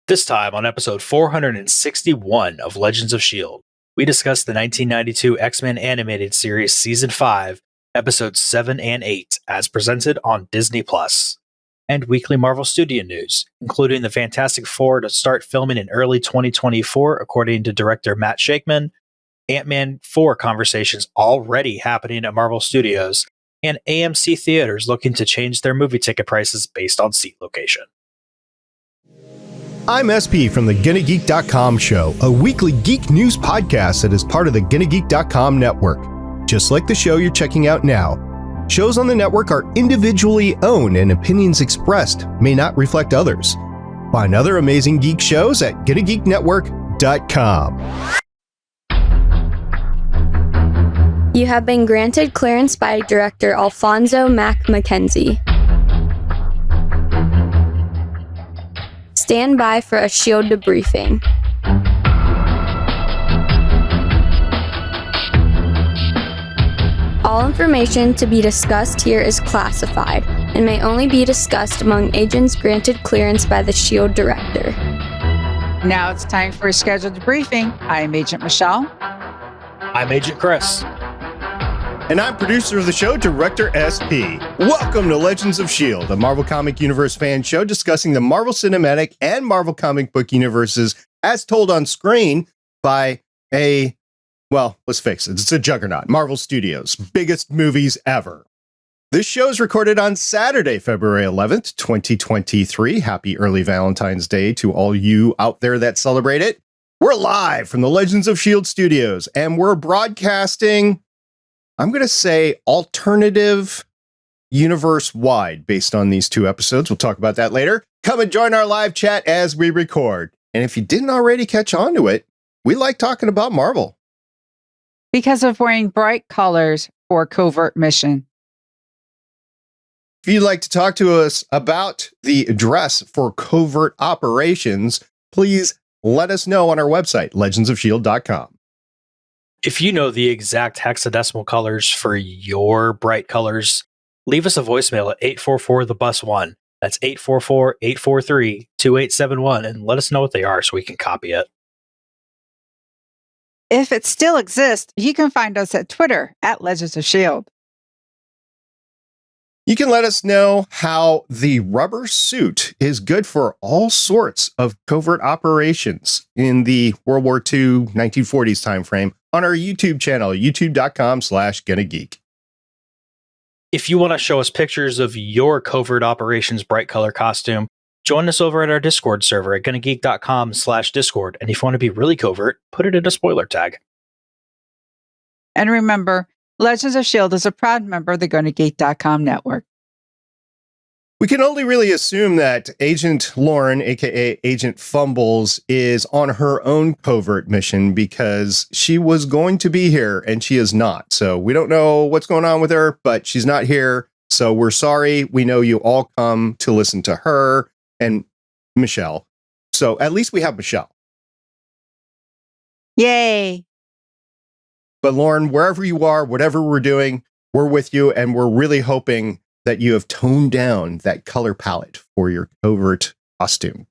This time on episode 461 of Legends of S.H.I.E.L.D., we discuss the 1992 X-Men animated series Season 5, episodes 7 and 8, as presented on Disney+, and weekly Marvel Studio news, including the Fantastic Four to start filming in early 2024, according to director Matt Shakman, Ant-Man 4 conversations already happening at Marvel Studios, and AMC Theaters looking to change their movie ticket prices based on seat location. I'm SP from the GonnaGeek.com show, a weekly geek news podcast that is part of the GonnaGeek.com network. Just like the show you're checking out now, shows on the network are individually owned and opinions expressed may not reflect others. Find other amazing geek shows at GonnaGeekNetwork.com. You have been granted clearance by director Alfonso Mack Mackenzie. Stand by for a S.H.I.E.L.D. debriefing. All information to be discussed here is classified and may only be discussed among agents granted clearance by the S.H.I.E.L.D. director. Now it's time for a scheduled debriefing. I am Agent Michelle. I'm Agent Chris. And I'm producer of the show, Director SP. Welcome to Legends of S.H.I.E.L.D., a Marvel Comic Universe fan show discussing the Marvel Cinematic and Marvel comic book universes as told on screen by let's face it, it's a juggernaut, Marvel Studios, biggest movies ever. This show is recorded on Saturday, February 11th, 2023. Happy early Valentine's Day to all you out there that celebrate it. We're live from the Legends of S.H.I.E.L.D. studios, and we're broadcasting, I'm going to say, alternative universe-wide based on these two episodes. We'll talk about that later. Come and join our live chat as we record. And if you didn't already catch on to it, we like talking about Marvel. Because of wearing bright colors for Covert mission. If you'd like to talk to us about the address for Covert operations, please let us know on our website, legendsofshield.com. If you know the exact hexadecimal colors for your bright colors, leave us a voicemail at 844-THE-BUS-1. That's 844-843-2871, and let us know what they are so we can copy it. If it still exists, you can find us at Twitter at Legends of S.H.I.E.L.D. You can let us know how the rubber suit is good for all sorts of covert operations in the World War II 1940s timeframe on our YouTube channel, youtube.com/GonnaGeek. If you want to show us pictures of your covert operations bright color costume, join us over at our Discord server at GonnaGeek.com/Discord. And if you want to be really covert, put it in a spoiler tag. And remember, Legends of S.H.I.E.L.D. is a proud member of the GonnaGeek.com network. We can only really assume that Agent Lauren, aka Agent Fumbles, is on her own covert mission because she was going to be here and she is not. So we don't know what's going on with her, but she's not here. So we're sorry. We know you all come to listen to her and Michelle. So at least we have Michelle. Yay. But Lauren, wherever you are, whatever we're doing, we're with you. And we're really hoping that you have toned down that color palette for your covert costume.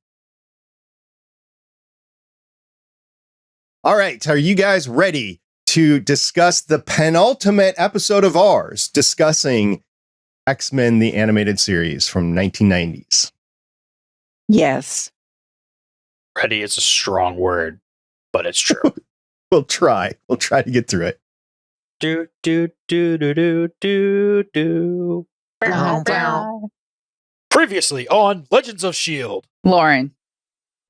All right. Are you guys ready to discuss the penultimate episode of ours, discussing X-Men, the animated series from 1990s? Yes. Ready is a strong word, but it's true. We'll try to get through it. Do, do, do, do, do, do, do. Bow, bow. Previously on Legends of S.H.I.E.L.D. Lauren.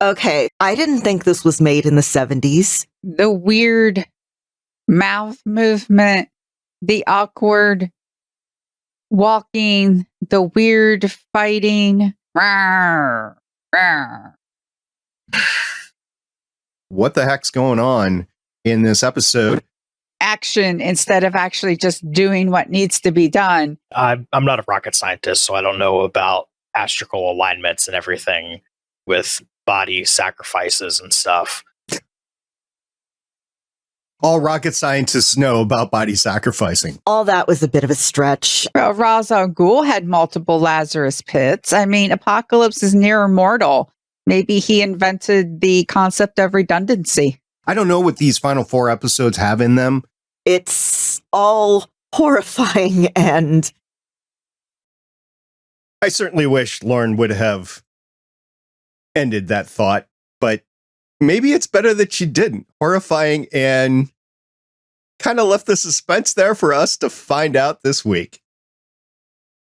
Okay, I didn't think this was made in the 70s. The weird mouth movement, the awkward walking, the weird fighting. Rawr, rawr. What the heck's going on in this episode? Action instead of actually just doing what needs to be done. I'm not a rocket scientist, so I don't know about astral alignments and everything with body sacrifices and stuff. All rocket scientists know about body sacrificing. All that was a bit of a stretch. Ra's al Ghul had multiple Lazarus pits. I mean, Apocalypse is near immortal. Maybe he invented the concept of redundancy. I don't know what these final 4 episodes have in them. It's all horrifying, and I certainly wish Lauren would have ended that thought, but maybe it's better that she didn't. Horrifying, and kind of left the suspense there for us to find out this week.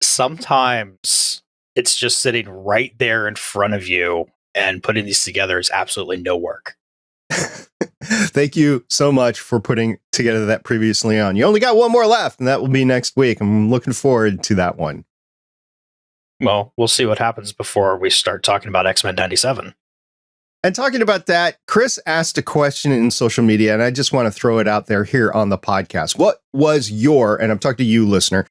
Sometimes it's just sitting right there in front of you, and putting these together is absolutely no work. Thank you so much for putting together that previously on. You only got one more left, and that will be next week. I'm looking forward to that one. Well, we'll see what happens before we start talking about X-Men 97. And talking about that, Chris asked a question in social media, and I just want to throw it out there here on the podcast. What was your, and I'm talking to you, listener,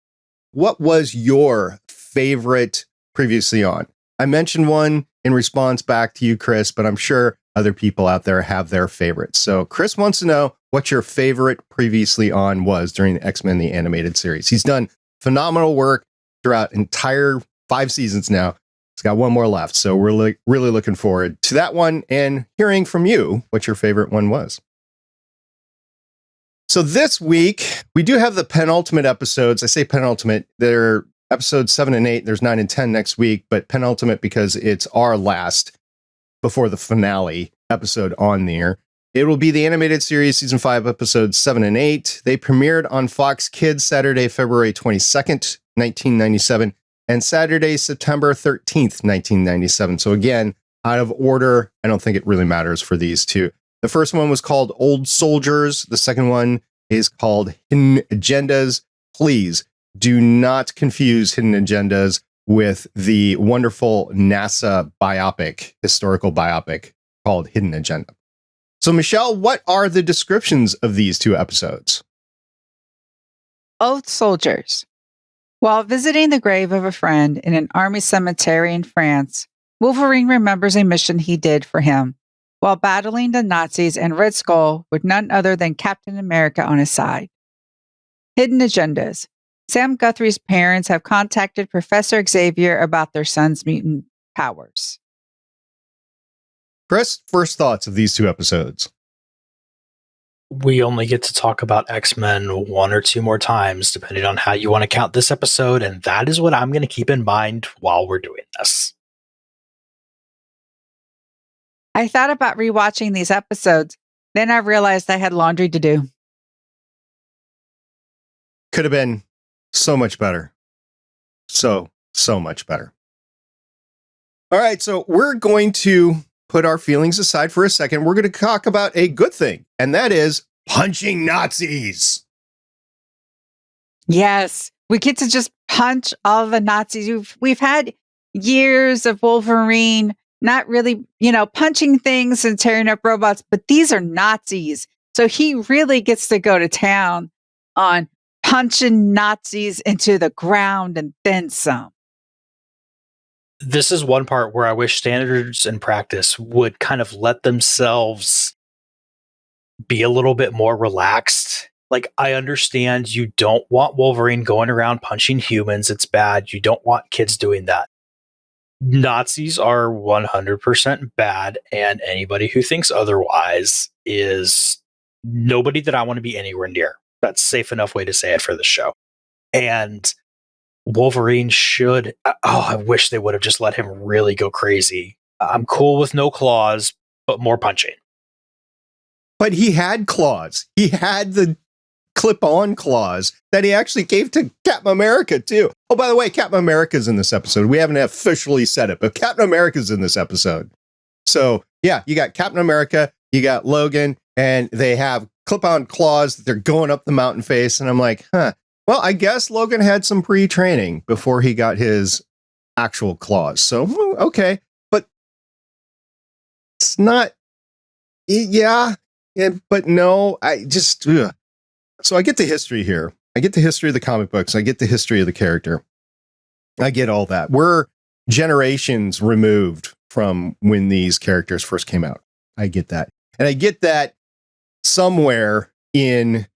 what was your favorite previously on? I mentioned one in response back to you, Chris, but I'm sure other people out there have their favorites. So Chris wants to know what your favorite previously on was during the X-Men the Animated Series. He's done phenomenal work throughout entire 5 seasons now. He's got one more left. So we're really looking forward to that one and hearing from you what your favorite one was. So this week, we do have the penultimate episodes. I say penultimate. They're episodes 7 and 8. There's 9 and 10 next week, but penultimate because it's our last before the finale episode on there. It will be the animated series, season 5, episodes 7 and 8. They premiered on Fox Kids Saturday, February 22nd, 1997, and Saturday, September 13th, 1997. So again, out of order, I don't think it really matters for these two. The first one was called Old Soldiers. The second one is called Hidden Agendas. Please do not confuse Hidden Agendas with the wonderful NASA biopic, historical biopic called Hidden Agenda. So, Michelle, what are the descriptions of these 2 episodes? Old Soldiers. While visiting the grave of a friend in an army cemetery in France, Wolverine remembers a mission he did for him while battling the Nazis and Red Skull with none other than Captain America on his side. Hidden Agendas. Sam Guthrie's parents have contacted Professor Xavier about their son's mutant powers. Chris, first thoughts of these 2 episodes? We only get to talk about X-Men 1 or 2 more times, depending on how you want to count this episode, and that is what I'm going to keep in mind while we're doing this. I thought about rewatching these episodes, then I realized I had laundry to do. Could have been so much better. So much better. All right, so we're going to put our feelings aside for a second. We're going to talk about a good thing, and that is punching Nazis. Yes, we get to just punch all the Nazis. We've had years of Wolverine not really, punching things and tearing up robots, but these are Nazis. So he really gets to go to town on punching Nazis into the ground and then some. This is one part where I wish standards and practice would kind of let themselves be a little bit more relaxed. Like, I understand you don't want Wolverine going around punching humans. It's bad. You don't want kids doing that. Nazis are 100% bad, and anybody who thinks otherwise is nobody that I want to be anywhere near. That's a safe enough way to say it for the show. And Wolverine should... I wish they would have just let him really go crazy. I'm cool with no claws, but more punching. But he had claws. He had the clip-on claws that he actually gave to Captain America, too. Oh, by the way, Captain America's in this episode. We haven't officially said it, but Captain America's in this episode. So, yeah, you got Captain America, you got Logan, and they have clip-on claws that they're going up the mountain face. And I'm like, well, I guess Logan had some pre-training before he got his actual claws. So, okay. But it's not... Yeah, but no, I just... Ugh. So I get the history here. I get the history of the comic books. I get the history of the character. I get all that. We're generations removed from when these characters first came out. I get that. And I get that somewhere in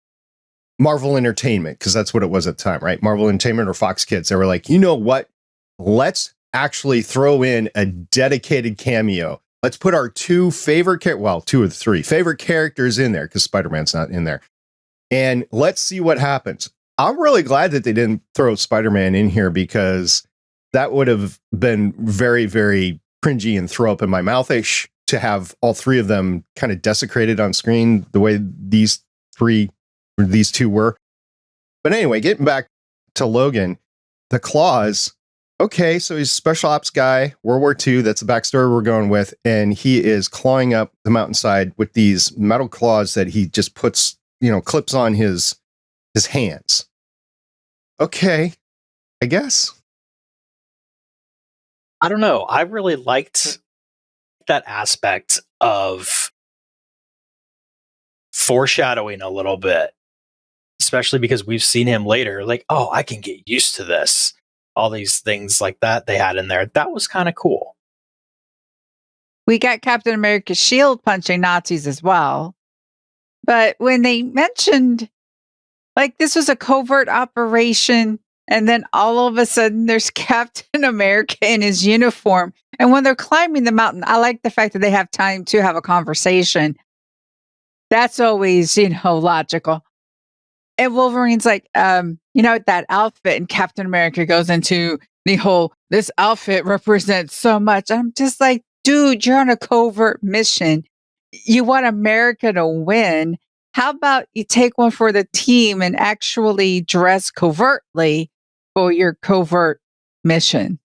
Marvel Entertainment, because that's what it was at the time, right? Marvel Entertainment or Fox Kids. They were like, you know what? Let's actually throw in a dedicated cameo. Let's put our two of the three favorite characters in there, because Spider-Man's not in there. And let's see what happens. I'm really glad that they didn't throw Spider-Man in here, because that would have been very, very cringy and throw up in my mouth-ish to have all three of them kind of desecrated on screen the way these two were. But anyway, getting back to Logan, the claws. Okay, so he's a special ops guy, World War II. That's the backstory we're going with. And he is clawing up the mountainside with these metal claws that he just puts, clips on his hands. Okay, I guess. I don't know. I really liked that aspect of foreshadowing a little bit, especially because we've seen him later, like, oh, I can get used to this. All these things like that they had in there. That was kind of cool. We got Captain America's shield punching Nazis as well. But when they mentioned, like, this was a covert operation, and then all of a sudden there's Captain America in his uniform. And when they're climbing the mountain, I like the fact that they have time to have a conversation. That's always, logical. And Wolverine's like, that outfit, and Captain America goes into the whole, this outfit represents so much. I'm just like, dude, you're on a covert mission. You want America to win. How about you take one for the team and actually dress covertly for your covert mission?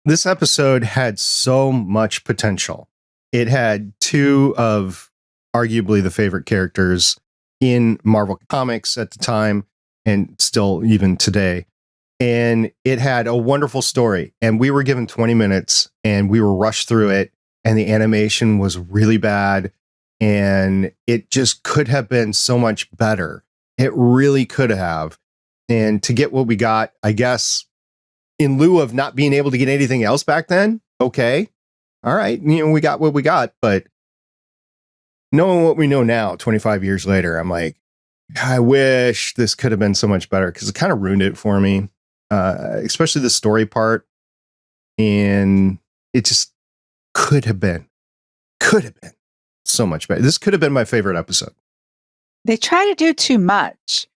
This episode had so much potential. It had two of arguably the favorite characters in Marvel Comics at the time, and still even today. And it had a wonderful story. And we were given 20 minutes and we were rushed through it. And the animation was really bad. And it just could have been so much better. It really could have. And to get what we got, I guess, in lieu of not being able to get anything else back then, okay. All right. We got what we got. But knowing what we know now, 25 years later, I'm like, I wish this could have been so much better, because it kind of ruined it for me, especially the story part. And it just could have been so much better. This could have been my favorite episode. They try to do too much.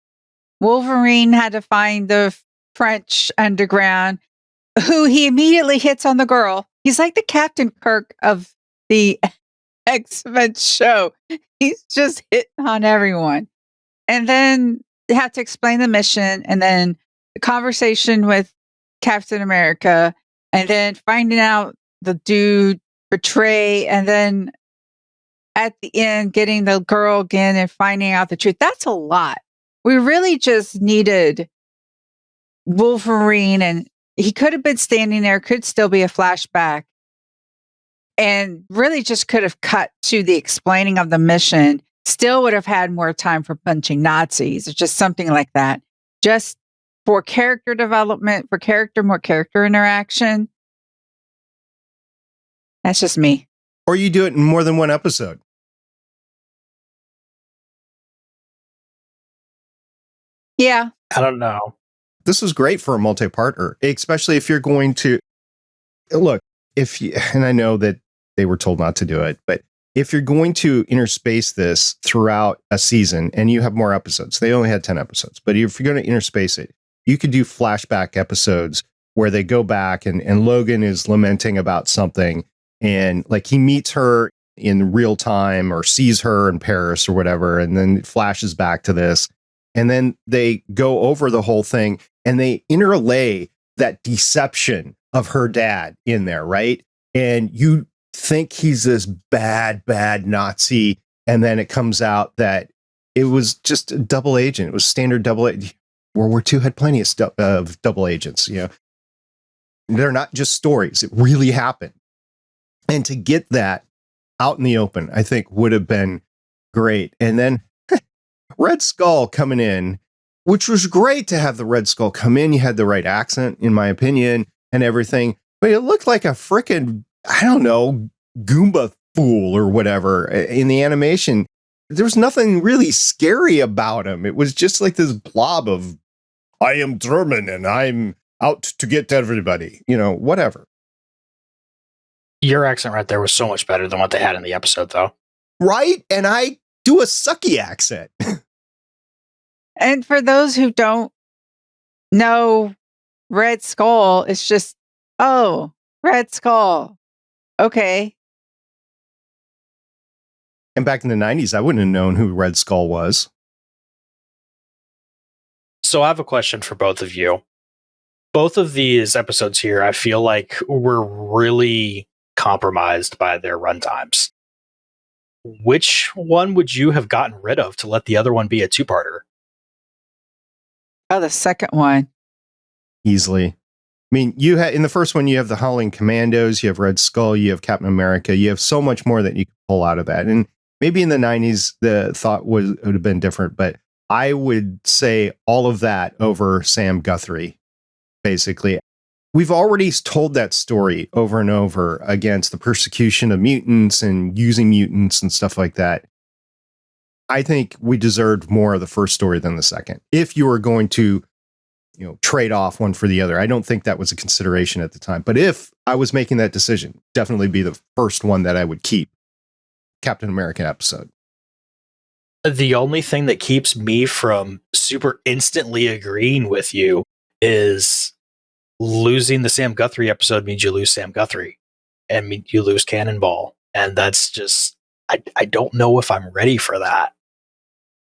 Wolverine had to find the French underground, who he immediately hits on the girl. He's like the Captain Kirk of the X-Men show. He's just hitting on everyone. And then they have to explain the mission, and then the conversation with Captain America, and then finding out the dude betray, and then at the end getting the girl again and finding out the truth. That's a lot. We really just needed Wolverine, and he could have been standing there, could still be a flashback, and really just could have cut to the explaining of the mission. Still would have had more time for punching Nazis or just something like that. Just for character development, more character interaction. That's just me. Or you do it in more than one episode. Yeah. I don't know. This was great for a multi-parter, especially if you're going to look, and I know that they were told not to do it, but if you're going to interspace this throughout a season, and you have more episodes, they only had 10 episodes, but if you're going to interspace it, you could do flashback episodes where they go back and Logan is lamenting about something, and like he meets her in real time or sees her in Paris or whatever, and then it flashes back to this. And then they go over the whole thing and they interlay that deception of her dad in there, right? And you think he's this bad Nazi, and then it comes out that it was just a double agent. It was standard double agent. World War II had plenty of double agents. They're not just stories. It really happened. And to get that out in the open, I think would have been great. And then Red Skull coming in, which was great to have the Red Skull come in. You had the right accent, in my opinion, and everything. But it looked like a frickin', I don't know, Goomba fool or whatever in the animation. There was nothing really scary about him. It was just like this blob of, I am German and I'm out to get everybody, whatever. Your accent right there was so much better than what they had in the episode, though. Right? And I do a sucky accent. And for those who don't know Red Skull, it's just, oh, Red Skull. Okay. And back in the 90s, I wouldn't have known who Red Skull was. So I have a question for both of you. Both of these episodes here, I feel like were really compromised by their runtimes. Which one would you have gotten rid of to let the other one be a two-parter? Oh, the second one. Easily. I mean, in the first one, you have the Howling Commandos, you have Red Skull, you have Captain America, you have so much more that you can pull out of that. And maybe in the 90s, the thought would have been different, but I would say all of that over Sam Guthrie, basically. We've already told that story over and over against the persecution of mutants and using mutants and stuff like that. I think we deserved more of the first story than the second. If you were going to, trade off one for the other, I don't think that was a consideration at the time. But if I was making that decision, definitely be the first one that I would keep. Captain America episode. The only thing that keeps me from super instantly agreeing with you is losing the Sam Guthrie episode means you lose Sam Guthrie and you lose Cannonball. And that's just, I don't know if I'm ready for that.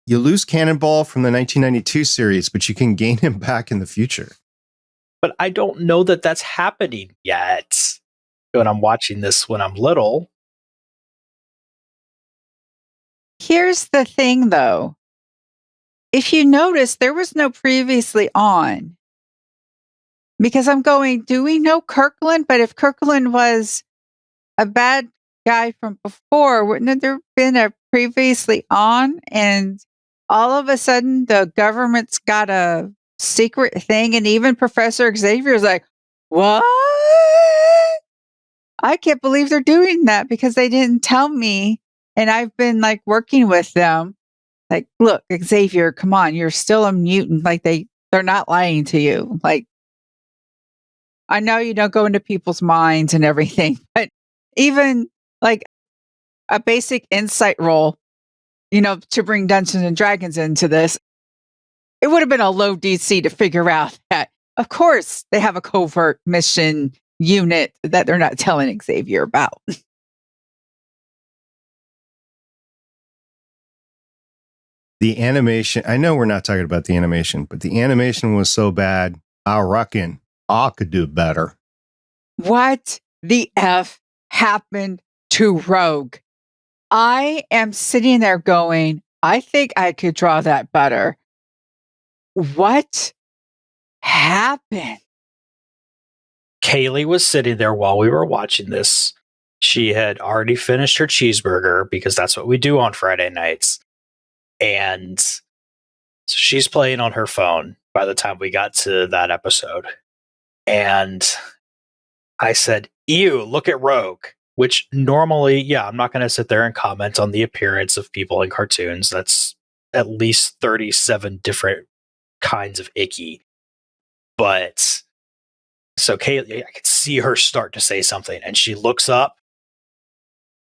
You lose Cannonball from the 1992 series, but you can gain him back in the future. But I don't know that that's happening yet. When I'm watching this when I'm little. Here's the thing, though. If you notice, there was no previously on. Because I'm going, do we know Kirkland? But if Kirkland was a bad guy from before, wouldn't there have been a previously on? And all of a sudden, the government's got a secret thing. And even Professor Xavier is like, what? I can't believe they're doing that because they didn't tell me. And I've been working with them. Like, look, Xavier, come on, you're still a mutant. They're not lying to you. I know you don't go into people's minds and everything, but even a basic insight roll, to bring Dungeons and Dragons into this, it would have been a low DC to figure out that, of course, they have a covert mission unit that they're not telling Xavier about. The animation, I know we're not talking about the animation, but the animation was so bad, I reckon I could do better. What the F happened to Rogue? I am sitting there going, I think I could draw that better. What happened? Kaylee was sitting there while we were watching this. She had already finished her cheeseburger because that's what we do on Friday nights. And so she's playing on her phone by the time we got to that episode. And I said, ew, look at Rogue, which normally, I'm not going to sit there and comment on the appearance of people in cartoons. That's at least 37 different kinds of icky. But so Kaylee, I could see her start to say something and she looks up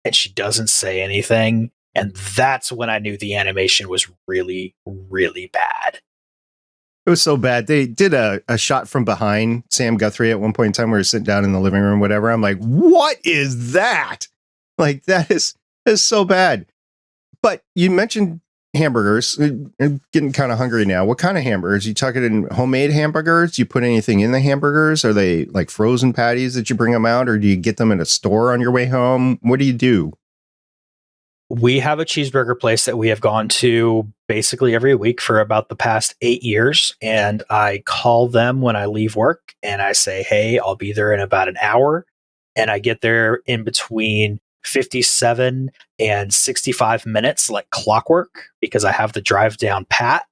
and she doesn't say anything. And that's when I knew the animation was really, really bad. It was so bad. They did a shot from behind Sam Guthrie at one point in time where he's sitting down in the living room, whatever. I'm like, what is that? That is so bad. But you mentioned hamburgers. I'm getting kind of hungry now. What kind of hamburgers? You talking in homemade hamburgers? Do you put anything in the hamburgers? Are they like frozen patties that you bring them out, or do you get them at a store on your way home? What do you do? We have a cheeseburger place that we have gone to basically every week for about the past 8 years. And I call them when I leave work and I say, hey, I'll be there in about an hour. And I get there in between 57 and 65 minutes, like clockwork, because I have the drive down pat.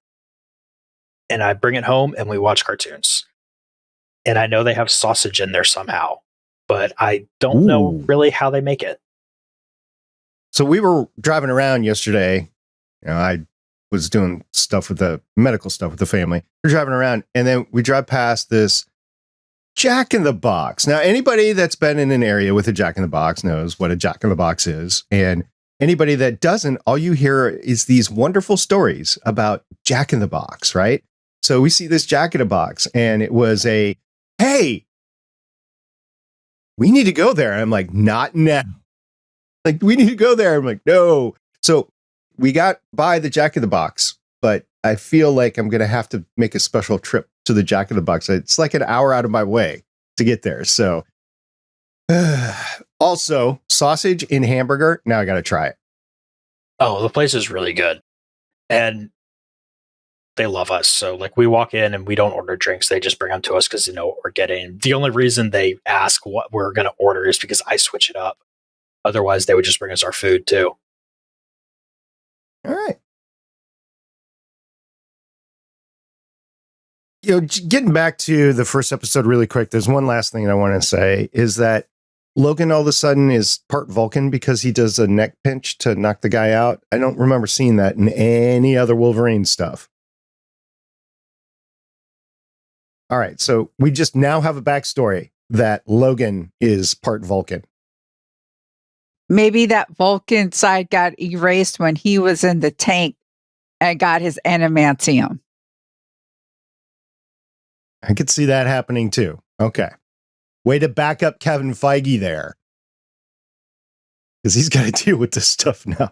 And I bring it home and we watch cartoons. And I know they have sausage in there somehow, but I don't know really how they make it. So we were driving around yesterday. I was doing stuff with the medical stuff with the family. We're driving around and then we drive past this Jack in the Box. Now, anybody that's been in an area with a Jack in the Box knows what a Jack in the Box is. And anybody that doesn't, all you hear is these wonderful stories about Jack in the Box, right? So we see this Jack in the Box, and it was a, hey, we need to go there. And I'm like, not now. Like, we need to go there. I'm like, no. So we got by the Jack in the Box, but I feel like I'm going to have to make a special trip to the Jack in the Box. It's like an hour out of my way to get there. So also sausage in hamburger. Now I got to try it. Oh, the place is really good. And they love us. So like we walk in and we don't order drinks. They just bring them to us because they know what we're getting. The only reason they ask what we're going to order is because I switch it up. Otherwise, they would just bring us our food too. All right. You know, getting back to the first episode really quick, there's one last thing I want to say is that Logan all of a sudden is part Vulcan because he does a neck pinch to knock the guy out. I don't remember seeing that in any other Wolverine stuff. All right, so we just now have a backstory that Logan is part Vulcan. Maybe that Vulcan side got erased when he was in the tank and got his adamantium. I could see that happening too. Okay. Way to back up Kevin Feige there. Because he's got to deal with this stuff now.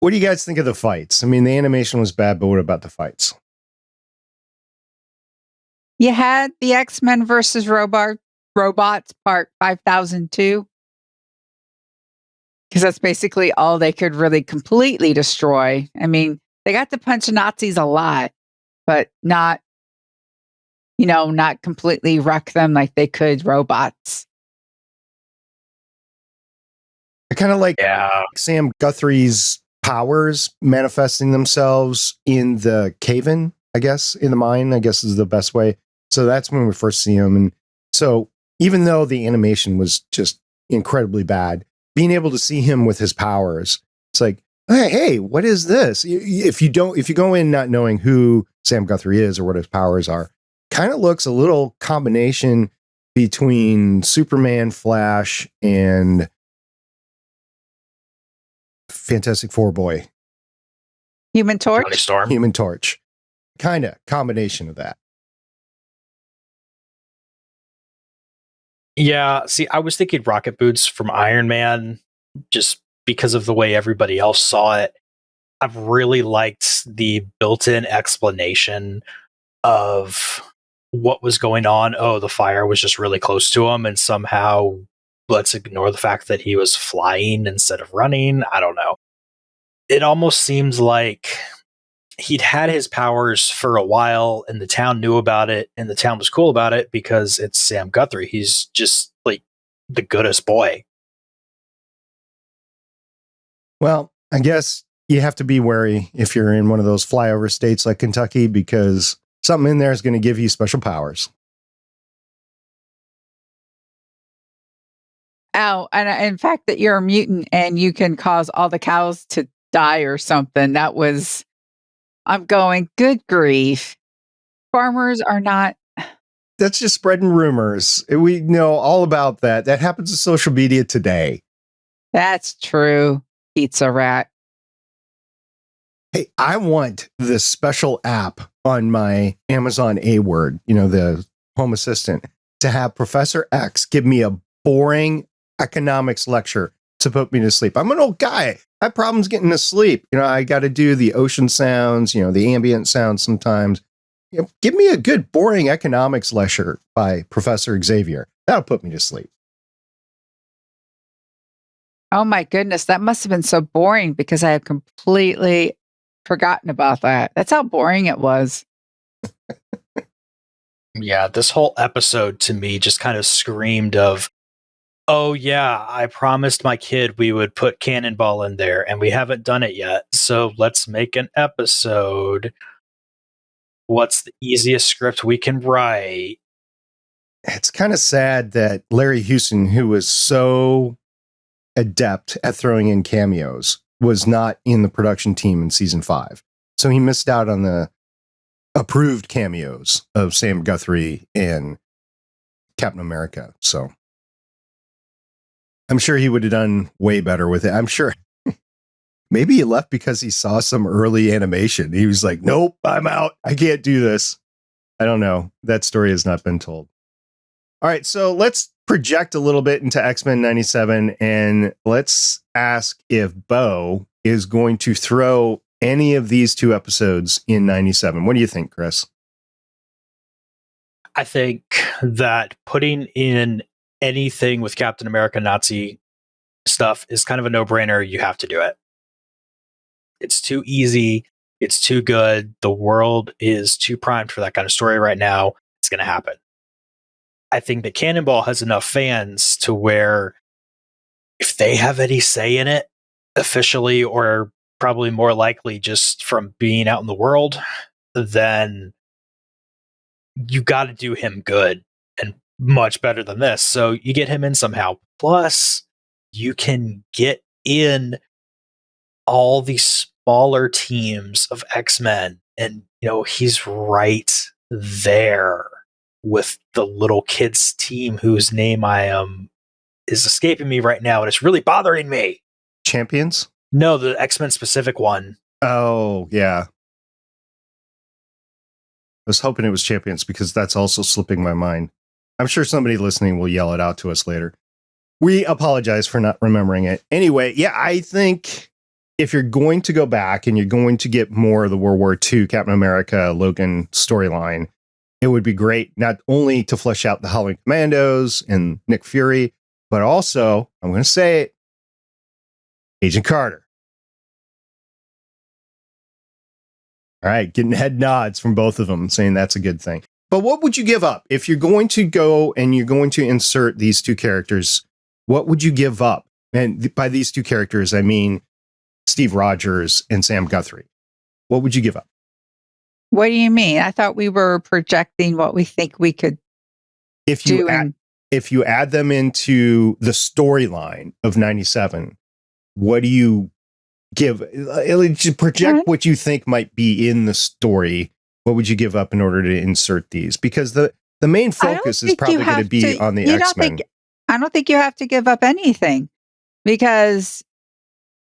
What do you guys think of the fights? I mean, the animation was bad, but what about the fights? You had the X-Men versus Robots part 5002. Because that's basically all they could really completely destroy. I mean, they got to punch Nazis a lot, but not, not completely wreck them like they could robots. I kind of like Sam Guthrie's powers manifesting themselves in the cave-in, I guess, in the mine, I guess is the best way. So that's when we first see him. And so even though the animation was just incredibly bad, being able to see him with his powers, it's like, hey, what is this? If you go in not knowing who Sam Guthrie is or what his powers are, kind of looks a little combination between Superman, Flash, and Fantastic Four boy. Human Torch? Johnny Storm. Human Torch. Kind of combination of that. Yeah, see, I was thinking rocket boots from Iron Man just because of the way everybody else saw it. I've really liked the built-in explanation of what was going on. Oh, the fire was just really close to him, and somehow let's ignore the fact that he was flying instead of running. I don't know. It almost seems like he'd had his powers for a while and the town knew about it and the town was cool about it because it's Sam Guthrie. He's just like the goodest boy. Well, I guess you have to be wary if you're in one of those flyover states like Kentucky because something in there is going to give you special powers. Oh, and in fact that you're a mutant and you can cause all the cows to die or something. I'm going, good grief. Farmers are not. That's just spreading rumors. We know all about that. That happens in social media today. That's true. Pizza rat. Hey, I want this special app on my Amazon A Word, the Home Assistant, to have Professor X give me a boring economics lecture to put me to sleep. I'm an old guy. I have problems getting to sleep. I got to do the ocean sounds, the ambient sounds sometimes. Give me a good boring economics lecture by Professor Xavier. That'll put me to sleep. Oh my goodness, that must have been so boring because I had completely forgotten about that. That's how boring it was. Yeah, this whole episode to me just kind of screamed of, oh yeah, I promised my kid we would put Cannonball in there and we haven't done it yet. So let's make an episode. What's the easiest script we can write? It's kind of sad that Larry Houston, who was so adept at throwing in cameos, was not in the production team in season 5. So he missed out on the approved cameos of Sam Guthrie and Captain America. So I'm sure he would have done way better with it. I'm sure maybe he left because he saw some early animation. He was like, nope, I'm out. I can't do this. I don't know. That story has not been told. All right, so let's project a little bit into X-Men 97 and let's ask if Bo is going to throw any of these two episodes in 97. What do you think, Chris? I think that putting in anything with Captain America Nazi stuff is kind of a no-brainer. You have to do it. It's too easy. It's too good. The world is too primed for that kind of story right now. It's going to happen. I think that Cannonball has enough fans to where if they have any say in it, officially or probably more likely just from being out in the world, then you got to do him good and much better than this. So you get him in somehow. Plus, you can get in all these smaller teams of X-Men, and he's right there with the little kids team whose name is escaping me right now, and it's really bothering me. Champions? No, the X-Men specific one. Oh, yeah. I was hoping it was Champions because that's also slipping my mind. I'm sure somebody listening will yell it out to us later. We apologize for not remembering it. Anyway, yeah, I think if you're going to go back and you're going to get more of the World War II Captain America Logan storyline, it would be great not only to flesh out the Howling Commandos and Nick Fury, but also, I'm going to say it, Agent Carter. All right, getting head nods from both of them saying that's a good thing. But what would you give up if you're going to go and you're going to insert these two characters? What would you give up? And by these two characters, I mean Steve Rogers and Sam Guthrie. What would you give up? What do you mean? I thought we were projecting what we think we could do. If you add them into the storyline of 97, what do you give? Project what you think might be in the story. What would you give up in order to insert these? Because the main focus is probably going to be on the X-Men. I don't think you have to give up anything because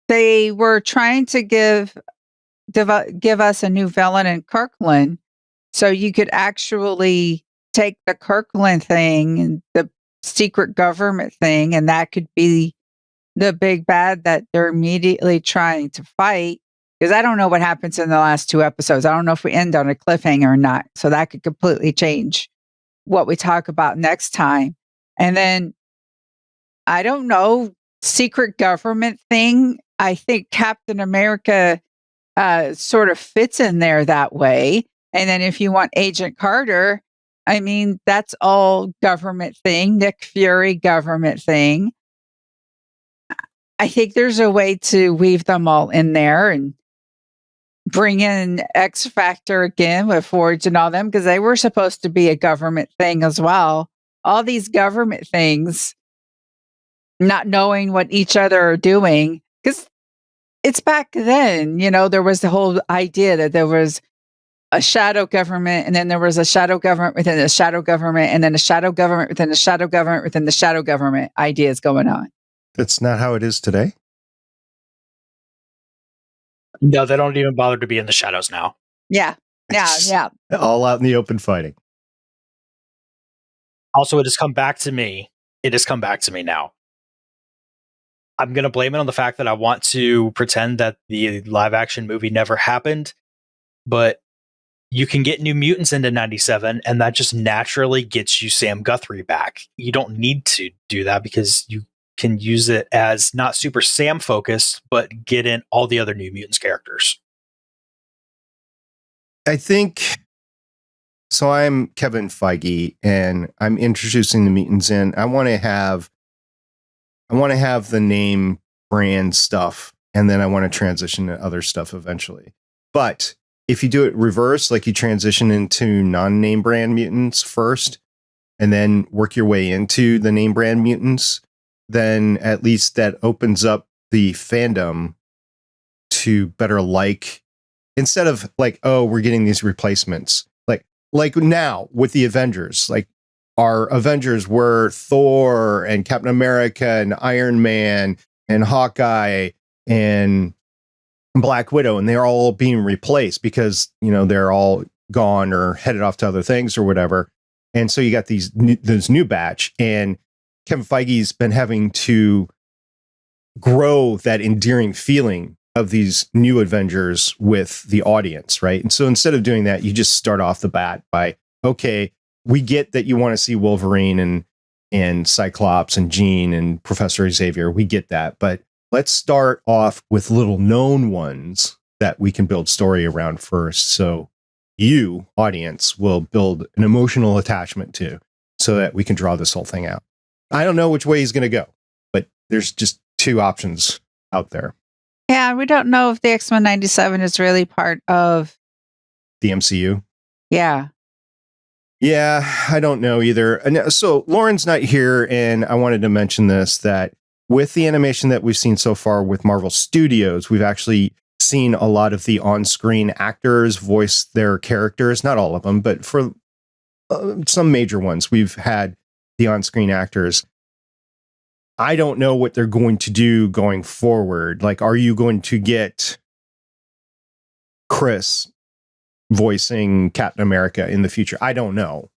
they were trying to give us a new villain in Kirkland, so you could actually take the Kirkland thing and the secret government thing, and that could be the big bad that they're immediately trying to fight. Because I don't know what happens in the last two episodes. I don't know if we end on a cliffhanger or not. So that could completely change what we talk about next time. And then, I don't know, secret government thing. I think Captain America sort of fits in there that way. And then if you want Agent Carter, I mean, that's all government thing. Nick Fury, government thing. I think there's a way to weave them all in there and bring in X Factor again with Forge and all them, because they were supposed to be a government thing as well. All these government things, not knowing what each other are doing, because it's back then, there was the whole idea that there was a shadow government, and then there was a shadow government within a shadow government, and then a shadow government within a shadow government within the shadow government ideas going on. That's not how it is today. No, they don't even bother to be in the shadows now. Yeah. All out in the open fighting. Also, it has come back to me. It has come back to me now. I'm going to blame it on the fact that I want to pretend that the live action movie never happened, but you can get New Mutants into 97, and that just naturally gets you Sam Guthrie back. You don't need to do that because you can use it as not super Sam focused, but get in all the other New Mutants characters. I think so. I'm Kevin Feige, and I'm introducing the mutants in. I want to have the name brand stuff, and then I want to transition to other stuff eventually. But if you do it reverse, like you transition into non-name brand mutants first, and then work your way into the name brand mutants, then at least that opens up the fandom to better like instead of like, oh, we're getting these replacements, like now with the Avengers, like our Avengers were Thor and Captain America and Iron Man and Hawkeye and Black Widow, and they're all being replaced because, you know, they're all gone or headed off to other things or whatever. And so you got this new batch, and Kevin Feige's been having to grow that endearing feeling of these new Avengers with the audience, right? And so instead of doing that, you just start off the bat by, okay, we get that you want to see Wolverine and Cyclops and Jean and Professor Xavier. We get that, but let's start off with little known ones that we can build story around first. So you, audience, will build an emotional attachment to, so that we can draw this whole thing out. I don't know which way he's going to go, but there's just two options out there. Yeah, we don't know if the X-Men 97 is really part of the MCU. Yeah. Yeah, I don't know either. And so Lauren's not here, and I wanted to mention this, that with the animation that we've seen so far with Marvel Studios, we've actually seen a lot of the on-screen actors voice their characters. Not all of them, but for some major ones, we've had the on-screen actors. I don't know what they're going to do going forward. Like, are you going to get Chris voicing Captain America in the future? I don't know.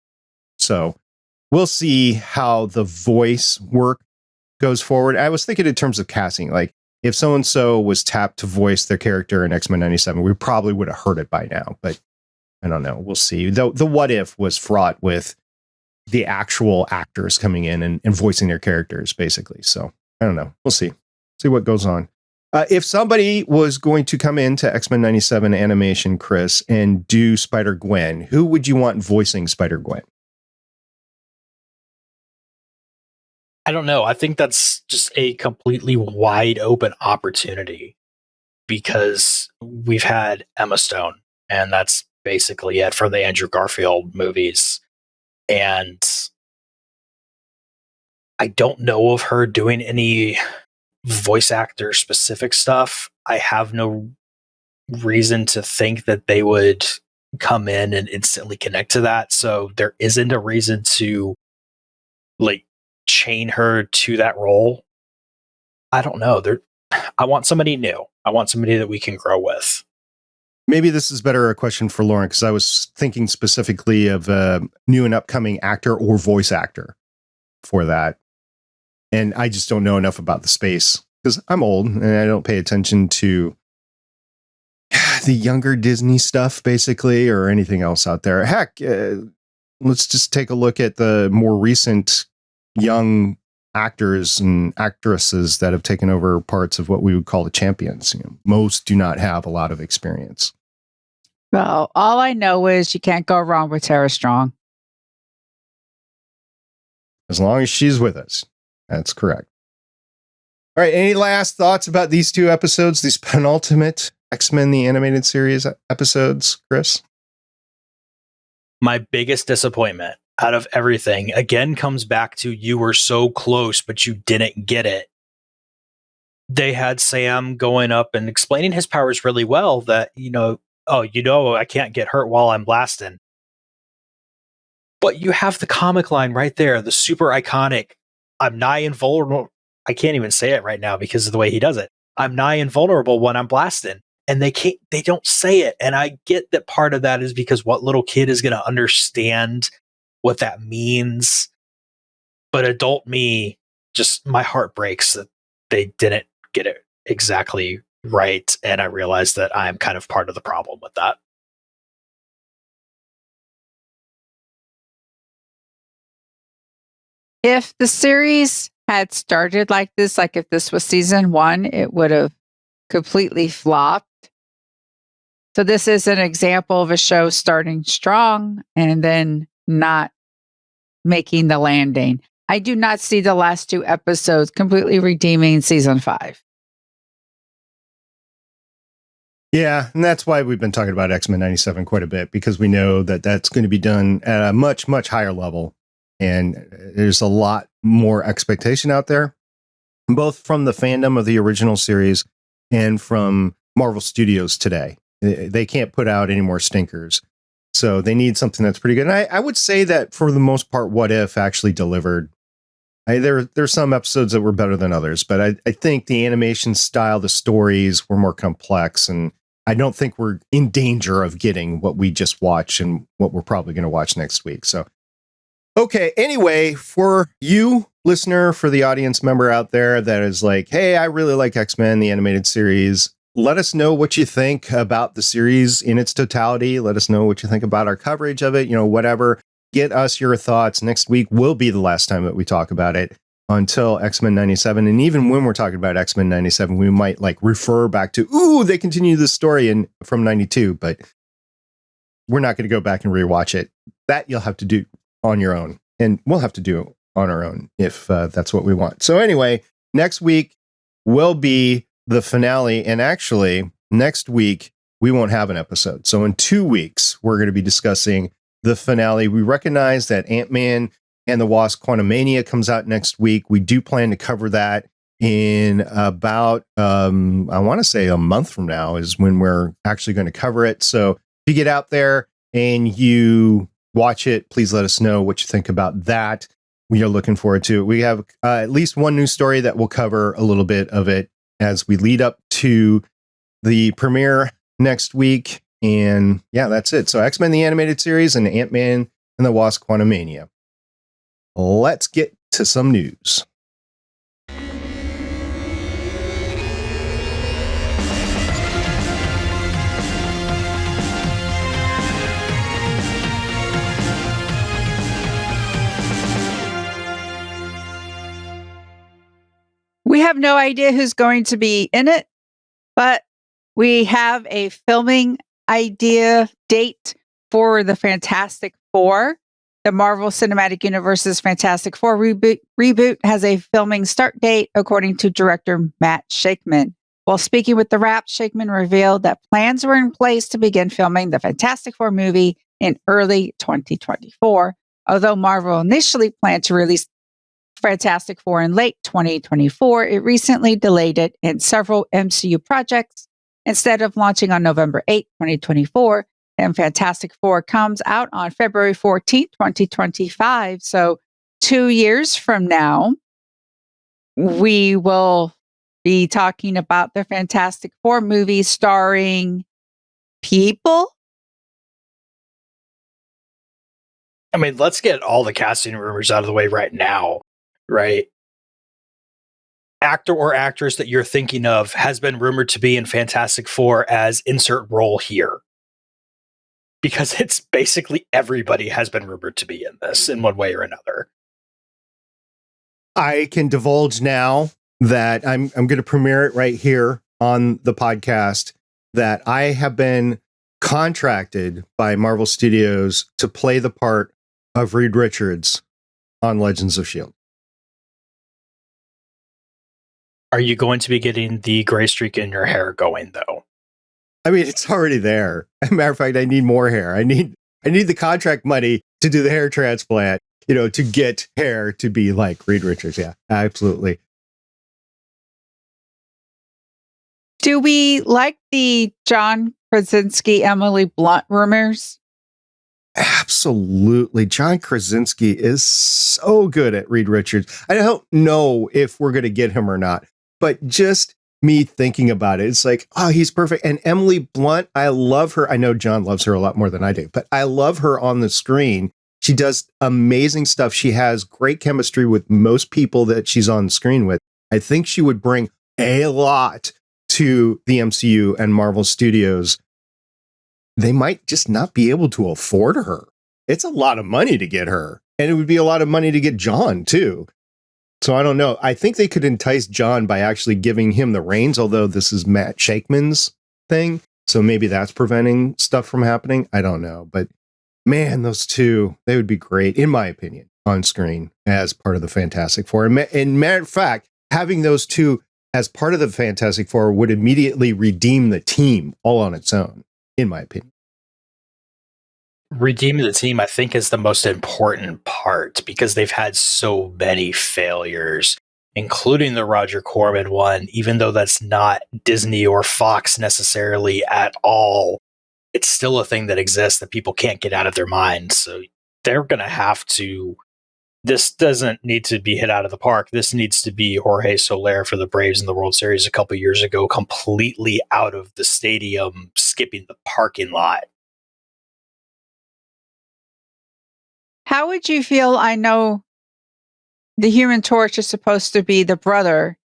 So we'll see how the voice work goes forward. I was thinking in terms of casting, like if so-and-so was tapped to voice their character in X-Men 97, we probably would have heard it by now, but I don't know. We'll see. The what if was fraught with the actual actors coming in and voicing their characters, basically. So I don't know. We'll see what goes on. If somebody was going to come into X-Men 97 animation, Chris, and do Spider-Gwen, who would you want voicing Spider-Gwen? I don't know. I think that's just a completely wide open opportunity, because we've had Emma Stone, and that's basically it for the Andrew Garfield movies. And I don't know of her doing any voice actor specific stuff. I have no reason to think that they would come in and instantly connect to that. So there isn't a reason to like chain her to that role. I don't know. I want somebody new. I want somebody that we can grow with. Maybe this is better a question for Lauren, because I was thinking specifically of a new and upcoming actor or voice actor for that. And I just don't know enough about the space, because I'm old and I don't pay attention to the younger Disney stuff, basically, or anything else out there. Heck, let's just take a look at the more recent young actors and actresses that have taken over parts of what we would call the champions. You know, most do not have a lot of experience. Well, all I know is you can't go wrong with Tara Strong. As long as she's with us. That's correct. All right. Any last thoughts about these two episodes, these penultimate X-Men the Animated Series episodes, Chris? My biggest disappointment out of everything, again, comes back to you were so close, but you didn't get it. They had Sam going up and explaining his powers really well, that, I can't get hurt while I'm blasting. But you have the comic line right there, the super iconic, I'm nigh invulnerable. I can't even say it right now because of the way he does it. I'm nigh invulnerable when I'm blasting. And they don't say it. And I get that part of that is because what little kid is going to understand what that means? But adult me, just my heart breaks that they didn't get it exactly right. And I realized that I'm kind of part of the problem with that. If the series had started like this, like if this was season 1, it would have completely flopped. So this is an example of a show starting strong and then not making the landing. I do not see the last 2 episodes completely redeeming season 5. Yeah, and that's why we've been talking about X-Men 97 quite a bit, because we know that that's going to be done at a much, much higher level. And there's a lot more expectation out there, both from the fandom of the original series and from Marvel Studios today. They can't put out any more stinkers. So they need something that's pretty good. And I would say that for the most part, What If actually delivered. There's some episodes that were better than others, but I think the animation style, the stories were more complex, and I don't think we're in danger of getting what we just watched and what we're probably going to watch next week. So, okay. Anyway, for you, listener, for the audience member out there that is like, hey, I really like X-Men, the animated series. Let us know what you think about the series in its totality. Let us know what you think about our coverage of it, whatever. Get us your thoughts. Next week will be the last time that we talk about it until X-Men 97. And even when we're talking about X-Men 97, we might refer back to, they continue this story from 92, but we're not going to go back and rewatch it. That you'll have to do on your own. And we'll have to do it on our own if that's what we want. So anyway, next week will be the finale. And actually, next week, we won't have an episode. So in 2 weeks, we're going to be discussing the finale. We recognize that Ant-Man and the Wasp Quantumania comes out next week. We do plan to cover that in about, I want to say a month from now is when we're actually going to cover it. So if you get out there and you watch it, please let us know what you think about that. We are looking forward to it. We have at least one news story that will cover a little bit of it as we lead up to the premiere next week. And yeah, that's it. So X-Men, the animated series, and Ant-Man and the Wasp Quantumania. Let's get to some news. We have no idea who's going to be in it, but we have a filming idea date for the Fantastic Four. The Marvel Cinematic Universe's Fantastic Four reboot has a filming start date, according to director Matt Shakman. While speaking with The Wrap, Shakman revealed that plans were in place to begin filming the Fantastic Four movie in early 2024, although Marvel initially planned to release Fantastic Four in late 2024, it recently delayed it in several MCU projects. Instead of launching on November 8, 2024, and Fantastic Four comes out on February 14, 2025. So 2 years from now, we will be talking about the Fantastic Four movie starring people. I mean, let's get all the casting rumors out of the way right now, right? Actor or actress that you're thinking of has been rumored to be in Fantastic Four as insert role here. Because it's basically everybody has been rumored to be in this in one way or another. I can divulge now that I'm going to premiere it right here on the podcast that I have been contracted by Marvel Studios to play the part of Reed Richards on Legends of S.H.I.E.L.D. Are you going to be getting the gray streak in your hair going, though? I mean, it's already there. As a matter of fact, I need more hair. I need the contract money to do the hair transplant, to get hair to be like Reed Richards. Yeah, absolutely. Do we like the John Krasinski, Emily Blunt rumors? Absolutely. John Krasinski is so good at Reed Richards. I don't know if we're going to get him or not, but just me thinking about it, it's like, oh, he's perfect. And Emily Blunt, I love her. I know John loves her a lot more than I do, but I love her on the screen. She does amazing stuff. She has great chemistry with most people that she's on screen with. I think she would bring a lot to the MCU and Marvel Studios. They might just not be able to afford her. It's a lot of money to get her. And it would be a lot of money to get John, too. So I don't know. I think they could entice John by actually giving him the reins, although this is Matt Shakman's thing. So maybe that's preventing stuff from happening. I don't know. But man, those two, they would be great, in my opinion, on screen as part of the Fantastic Four. And matter of fact, having those two as part of the Fantastic Four would immediately redeem the team all on its own, in my opinion. Redeeming the team, I think, is the most important part because they've had so many failures including the Roger Corman one, even though that's not Disney or Fox necessarily at all, it's still a thing that exists that people can't get out of their minds. So they're going to have to. This doesn't need to be hit out of the park. This needs to be Jorge Soler for the Braves in the World Series a couple years ago, completely out of the stadium, skipping the parking lot. How would you feel? I know the Human Torch is supposed to be the brother,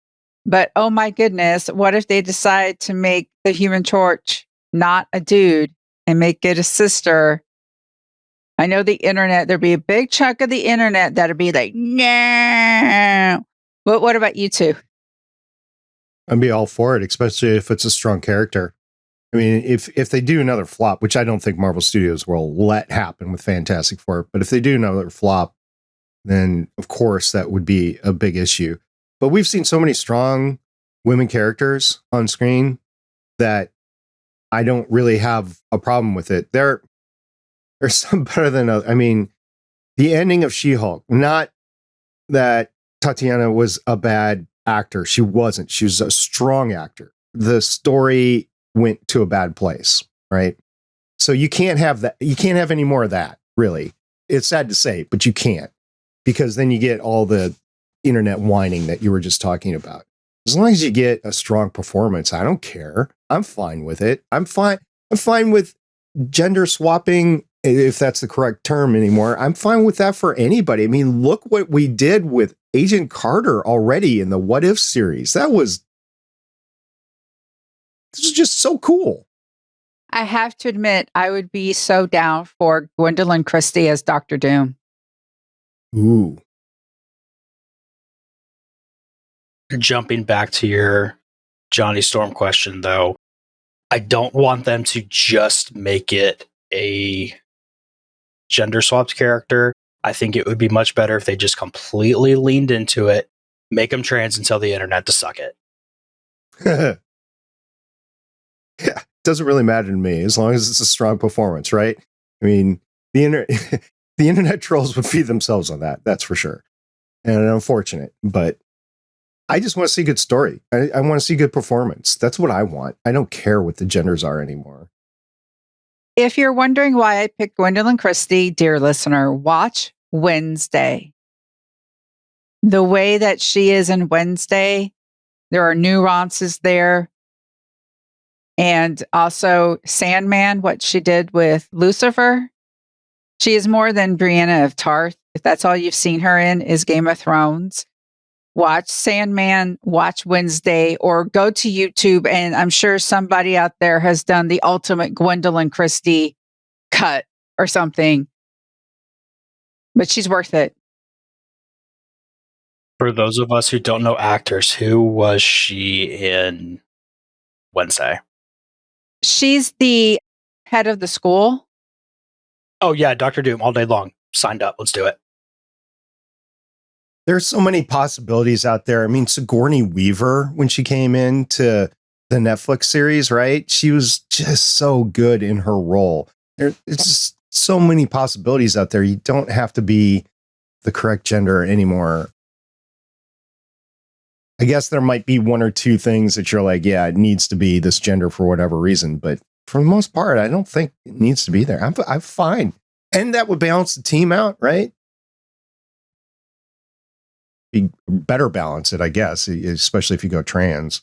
but oh my goodness, what if they decide to make the Human Torch not a dude and make it a sister? I know the internet, there'd be a big chunk of the internet that'd be like, no. But what about you two? I'd be all for it, especially if it's a strong character. I mean, if they do another flop, which I don't think Marvel Studios will let happen with Fantastic Four, but if they do another flop, then of course that would be a big issue. But we've seen so many strong women characters on screen that I don't really have a problem with it. There's some better than others. I mean, the ending of She-Hulk, not that Tatiana was a bad actor. She wasn't. She was a strong actor. The story went to a bad place, right? So you can't have that. You can't have any more of that, really. It's sad to say, but you can't, because then you get all the internet whining that you were just talking about. As long as you get a strong performance, I don't care. I'm fine with it. I'm fine with gender swapping, if that's the correct term anymore. I'm fine with that for anybody. I mean, look what we did with Agent Carter already in the What If series. This was just so cool. I have to admit, I would be so down for Gwendolyn Christie as Dr. Doom. Ooh. Jumping back to your Johnny Storm question, though, I don't want them to just make it a gender swapped character. I think it would be much better if they just completely leaned into it, make them trans, and tell the internet to suck it. Yeah, doesn't really matter to me as long as it's a strong performance, right? I mean, the internet trolls would feed themselves on that. That's for sure. And unfortunate, but I just want to see good story. I want to see good performance. That's what I want. I don't care what the genders are anymore. If you're wondering why I picked Gwendolyn Christie, dear listener, watch Wednesday. The way that she is in Wednesday, there are nuances there. And also Sandman, what she did with Lucifer. She is more than Brianna of Tarth. If that's all you've seen her in is Game of Thrones. Watch Sandman, watch Wednesday, or go to YouTube, and I'm sure somebody out there has done the ultimate Gwendolyn Christie cut or something. But she's worth it. For those of us who don't know actors, who was she in Wednesday? She's the head of the school. Oh, yeah, Dr. Doom all day long. Signed up. Let's do it. There's so many possibilities out there. I mean, Sigourney Weaver, when she came into the Netflix series, right? She was just so good in her role. It's just so many possibilities out there. You don't have to be the correct gender anymore. I guess there might be one or two things that you're like, yeah, it needs to be this gender for whatever reason. But for the most part, I don't think it needs to be there. I'm fine. And that would balance the team out, right? Be better balance it, I guess, especially if you go transgender.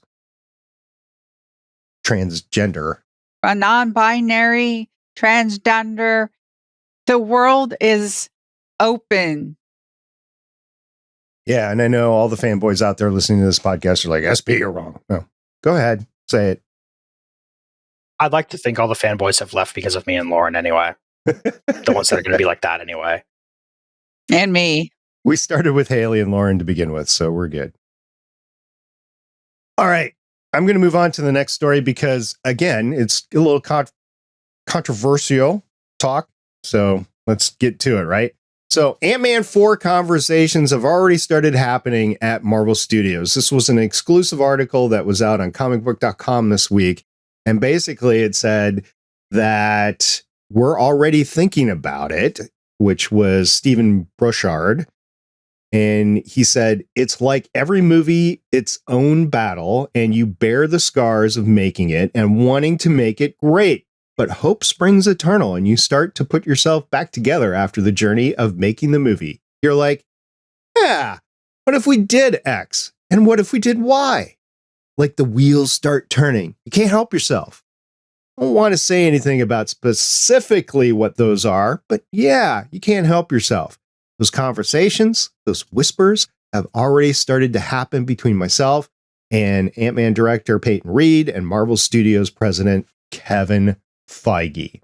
A non-binary, transgender. The world is open. Yeah, and I know all the fanboys out there listening to this podcast are like, SP, you're wrong. No, go ahead, say it. I'd like to think all the fanboys have left because of me and Lauren anyway. The ones that are going to be like that anyway. And me. We started with Haley and Lauren to begin with, so we're good. All right. I'm going to move on to the next story because, again, it's a little controversial talk. So let's get to it, right? So Ant-Man 4 conversations have already started happening at Marvel Studios. This was an exclusive article that was out on comicbook.com this week. And basically it said that we're already thinking about it, which was Stephen Brochard. And he said, it's like every movie, its own battle, and you bear the scars of making it and wanting to make it great. But hope springs eternal, and you start to put yourself back together after the journey of making the movie. You're like, yeah, what if we did X? And what if we did Y? Like the wheels start turning. You can't help yourself. I don't want to say anything about specifically what those are, but yeah, you can't help yourself. Those conversations, those whispers have already started to happen between myself and Ant-Man director Peyton Reed and Marvel Studios president Kevin Feige.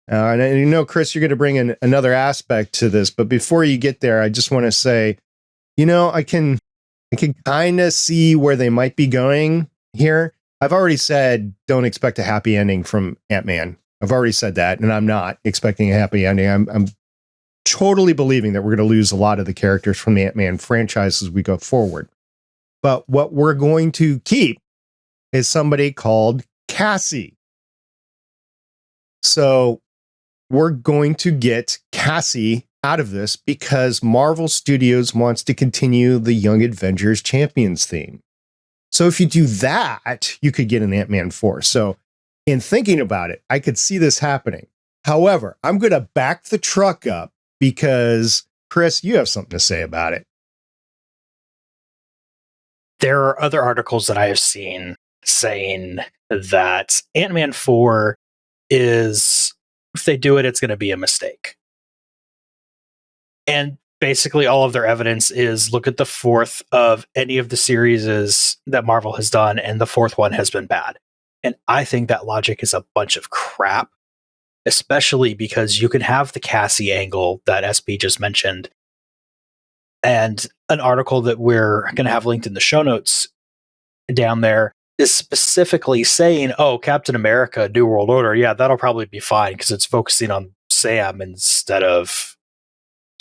And you know, Chris, you're going to bring in another aspect to this, but before you get there, I just want to say, you know, I can kind of see where they might be going here. I've already said don't expect a happy ending from Ant-Man. I've already said that, and I'm not expecting a happy ending. I'm totally believing that we're going to lose a lot of the characters from the Ant-Man franchise as we go forward. But what we're going to keep is somebody called Cassie. So we're going to get Cassie out of this because Marvel Studios wants to continue the Young Avengers Champions theme. So if you do that, you could get an Ant-Man 4. So in thinking about it, I could see this happening. However, I'm going to back the truck up because, Chris, you have something to say about it. There are other articles that I have seen saying that Ant-Man 4 is, if they do it, it's going to be a mistake. And basically all of their evidence is look at the fourth of any of the series that Marvel has done, and the fourth one has been bad. And I think that logic is a bunch of crap, especially because you can have the Cassie angle that SP just mentioned. And an article that we're going to have linked in the show notes down there is specifically saying, oh, Captain America, New World Order, yeah, that'll probably be fine because it's focusing on Sam instead of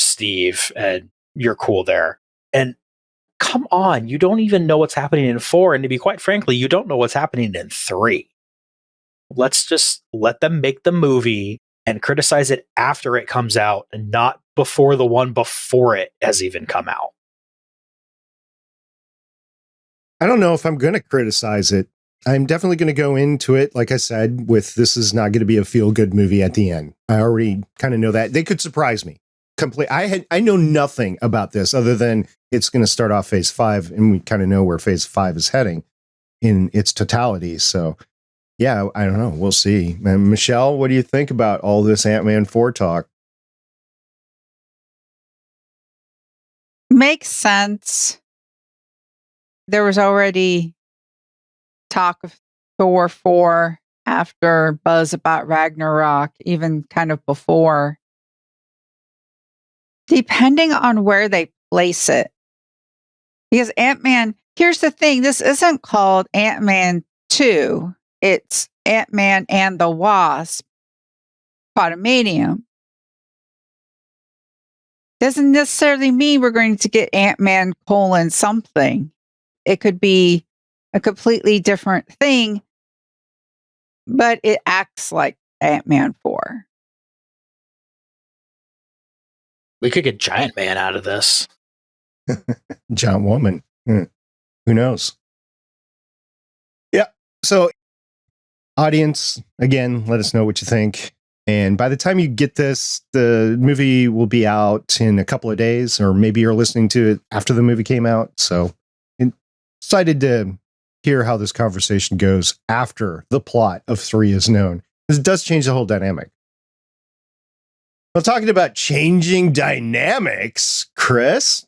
Steve, and you're cool there. And come on, you don't even know what's happening in 4, and to be quite frankly, you don't know what's happening in 3. Let's just let them make the movie and criticize it after it comes out and not before the one before it has even come out. I don't know if I'm going to criticize it. I'm definitely going to go into it, like I said, with this is not going to be a feel-good movie at the end. I already kind of know that. They could surprise me. I know nothing about this other than it's going to start off phase 5, and we kind of know where phase 5 is heading in its totality. So yeah, I don't know. We'll see. And Michelle, what do you think about all this Ant-Man 4 talk? Makes sense. There was already talk of Thor 4 after buzz about Ragnarok, even kind of before. Depending on where they place it. Because Ant-Man, here's the thing, this isn't called Ant-Man 2. It's Ant-Man and the Wasp, Quantumanium. Doesn't necessarily mean we're going to get Ant-Man : something. It could be a completely different thing, but it acts like Ant-Man 4. We could get Giant Man out of this. Giant Woman. Who knows? Yeah. So, audience, again, let us know what you think. And by the time you get this, the movie will be out in a couple of days, or maybe you're listening to it after the movie came out. So, I'm excited to hear how this conversation goes after the plot of 3 is known. This does change the whole dynamic. Well, talking about changing dynamics, Chris,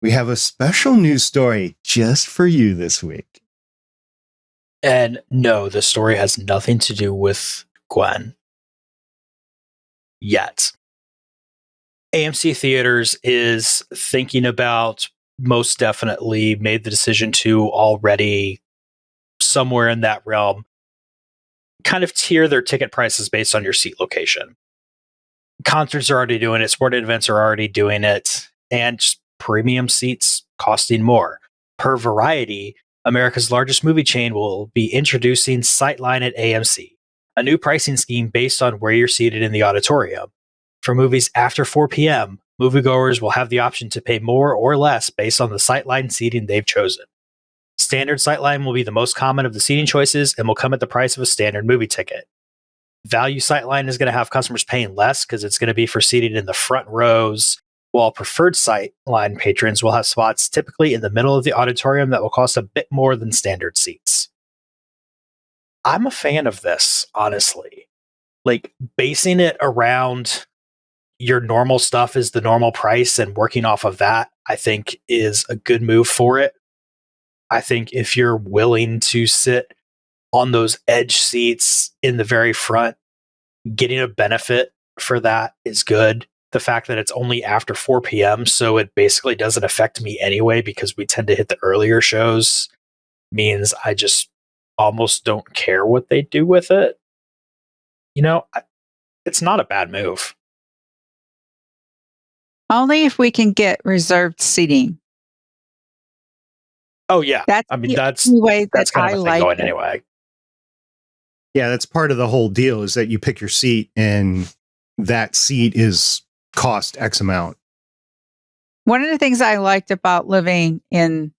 we have a special news story just for you this week. And no, the story has nothing to do with Gwen. Yet. AMC Theaters is thinking about, most definitely made the decision to already, somewhere in that realm, kind of tier their ticket prices based on your seat location. Concerts are already doing it, sporting events are already doing it, and just premium seats costing more. Per Variety, America's largest movie chain will be introducing Sightline at AMC, a new pricing scheme based on where you're seated in the auditorium. For movies after 4 p.m., moviegoers will have the option to pay more or less based on the sightline seating they've chosen. Standard sightline will be the most common of the seating choices and will come at the price of a standard movie ticket. Value sightline is going to have customers paying less because it's going to be for seating in the front rows, while preferred sightline patrons will have spots typically in the middle of the auditorium that will cost a bit more than standard seats. I'm a fan of this, honestly. Like, basing it around your normal stuff is the normal price and working off of that, I think is a good move for it. I think if you're willing to sit on those edge seats in the very front, getting a benefit for that is good. The fact that it's only after 4 p.m., so it basically doesn't affect me anyway because we tend to hit the earlier shows, means I just almost don't care what they do with it. It's not a bad move. Only if we can get reserved seating. Oh yeah, That's that's the way that's that kind I of a thing like going it. anyway. Yeah, that's part of the whole deal is that you pick your seat and that seat is cost X amount. One of the things I liked about living in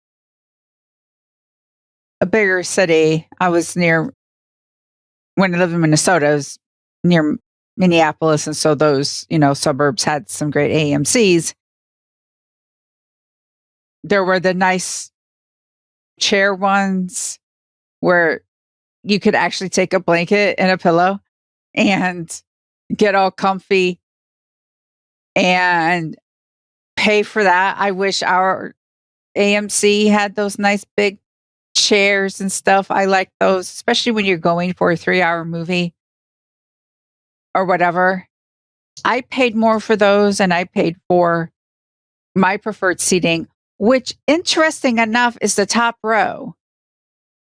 a bigger city, I was near, when I lived in Minnesota, I was near Minneapolis. And so those, suburbs had some great AMCs. There were the nice chair ones where you could actually take a blanket and a pillow and get all comfy and pay for that. I wish our AMC had those nice big chairs and stuff. I like those, especially when you're going for a 3-hour movie or whatever. I paid more for those and I paid for my preferred seating, which, interesting enough, is the top row.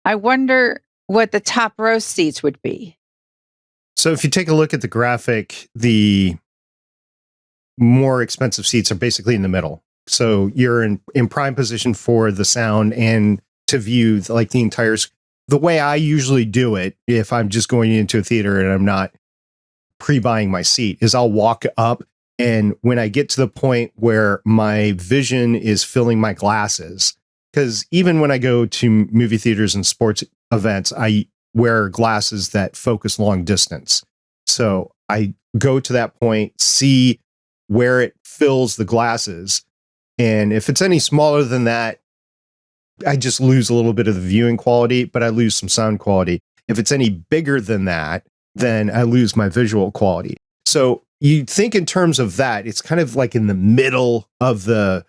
I wonder what the top row seats would be. So if you take a look at the graphic, the more expensive seats are basically in the middle. So you're in prime position for the sound and to view like the entire. The way I usually do it, if I'm just going into a theater and I'm not pre-buying my seat, is I'll walk up, and when I get to the point where my vision is filling my glasses, because even when I go to movie theaters and sports events, I wear glasses that focus long distance. So I go to that point, see where it fills the glasses. And if it's any smaller than that, I just lose a little bit of the viewing quality, but I lose some sound quality. If it's any bigger than that, then I lose my visual quality. So you think in terms of that, it's kind of like in the middle of the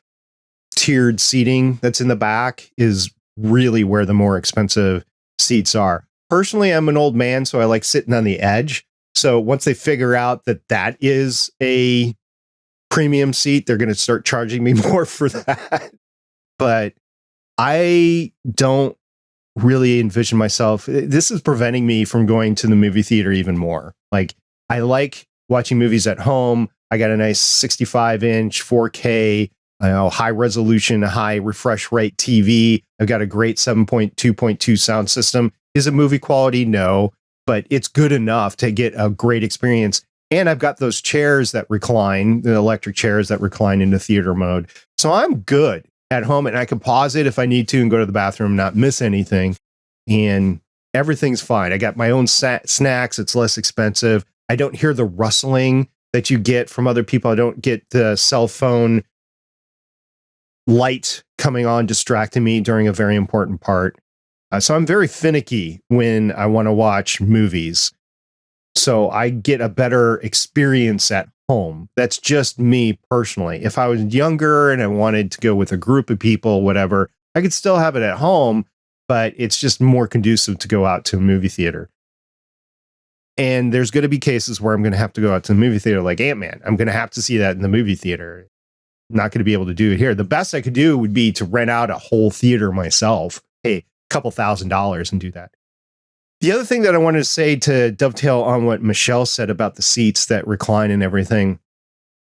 tiered seating that's in the back is really where the more expensive seats are. Personally, I'm an old man, so I like sitting on the edge. So once they figure out that that is a premium seat, they're going to start charging me more for that. But I don't really envision myself. This is preventing me from going to the movie theater even more. Like, I like watching movies at home. I got a nice 65-inch 4K, high resolution, high refresh rate TV. I've got a great 7.2.2 sound system. Is it movie quality? No, but it's good enough to get a great experience. And I've got those chairs that recline, the electric chairs that recline into theater mode. So I'm good at home, and I can pause it if I need to and go to the bathroom, not miss anything. And everything's fine. I got my own snacks. It's less expensive. I don't hear the rustling that you get from other people. I don't get the cell phone light coming on, distracting me during a very important part. So I'm very finicky when I want to watch movies. So I get a better experience at home. That's just me personally. If I was younger and I wanted to go with a group of people, whatever, I could still have it at home, but it's just more conducive to go out to a movie theater. And there's going to be cases where I'm going to have to go out to the movie theater like Ant-Man. I'm going to have to see that in the movie theater. I'm not going to be able to do it here. The best I could do would be to rent out a whole theater myself. Hey, a couple $1,000s and do that. The other thing that I wanted to say to dovetail on what Michelle said about the seats that recline and everything,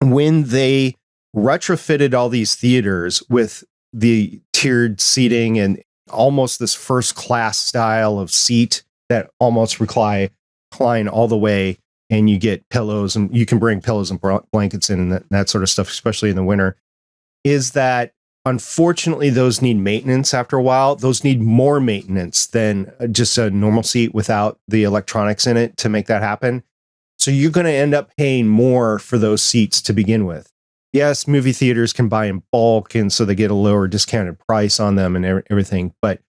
when they retrofitted all these theaters with the tiered seating and almost this first class style of seat that almost recline all the way and you get pillows, and you can bring pillows and blankets in and that sort of stuff, especially in the winter, is that unfortunately those need maintenance after a while. Those need more maintenance than just a normal seat without the electronics in it to make that happen. So you're going to end up paying more for those seats to begin with. Yes, movie theaters can buy in bulk, and so they get a lower discounted price on them and everything. But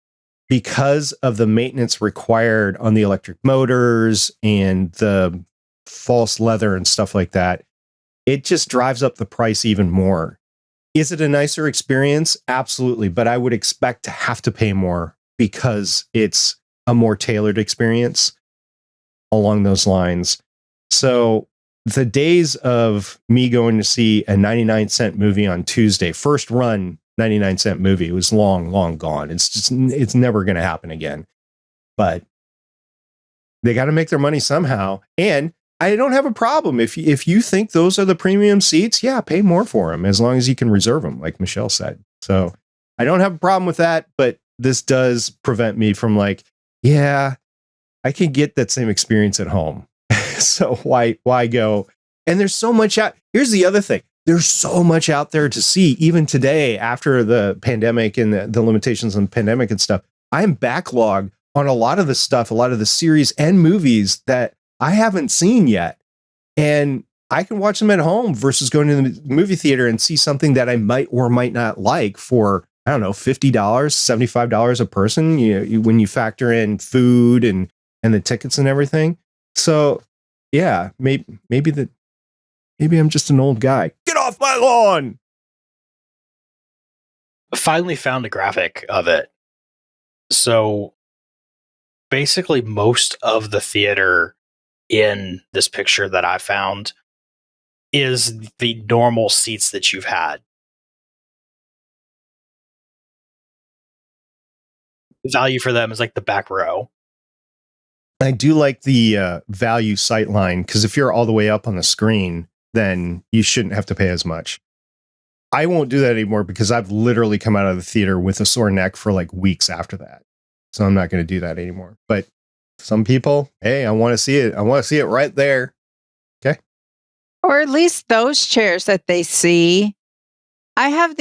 because of the maintenance required on the electric motors and the false leather and stuff like that, it just drives up the price even more. Is it a nicer experience? Absolutely. But I would expect to have to pay more because it's a more tailored experience along those lines. So the days of me going to see a 99-cent movie on Tuesday, first run 99-cent movie, it was long gone. It's never going to happen again. But they got to make their money somehow. And I don't have a problem. If you think those are the premium seats, yeah, pay more for them as long as you can reserve them, like Michelle said. So I don't have a problem with that, but this does prevent me from like, yeah, I could get that same experience at home. So why go? And there's so much out. Here's the other thing. There's so much out there to see, even today after the pandemic and the limitations on the pandemic and stuff. I'm backlogged on a lot of the stuff, a lot of the series and movies that I haven't seen yet. And I can watch them at home versus going to the movie theater and see something that I might or might not like for, I don't know, $50, $75 a person, when you factor in food and the tickets and everything. So yeah, maybe I'm just an old guy. Get off my lawn. Finally found a graphic of it. So basically most of the theater in this picture that I found is the normal seats that you've had. The value for them is like the back row. I do like the value sight line, because if you're all the way up on the screen, then you shouldn't have to pay as much. I won't do that anymore because I've literally come out of the theater with a sore neck for like weeks after that. So I'm not going to do that anymore. But some people, hey, I want to see it. I want to see it right there. Okay. Or at least those chairs that they see. I have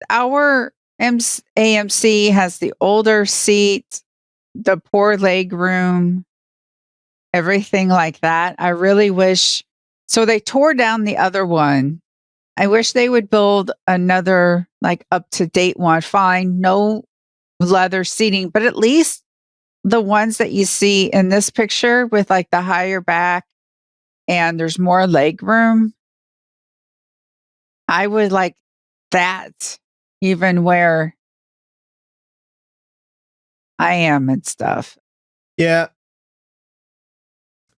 our AMC has the older seat, the poor leg room, everything like that. I really wish. So they tore down the other one. I wish they would build another like up to date one. Fine, no leather seating, but at least the ones that you see in this picture with like the higher back and there's more leg room. I would like that even where I am and stuff. Yeah.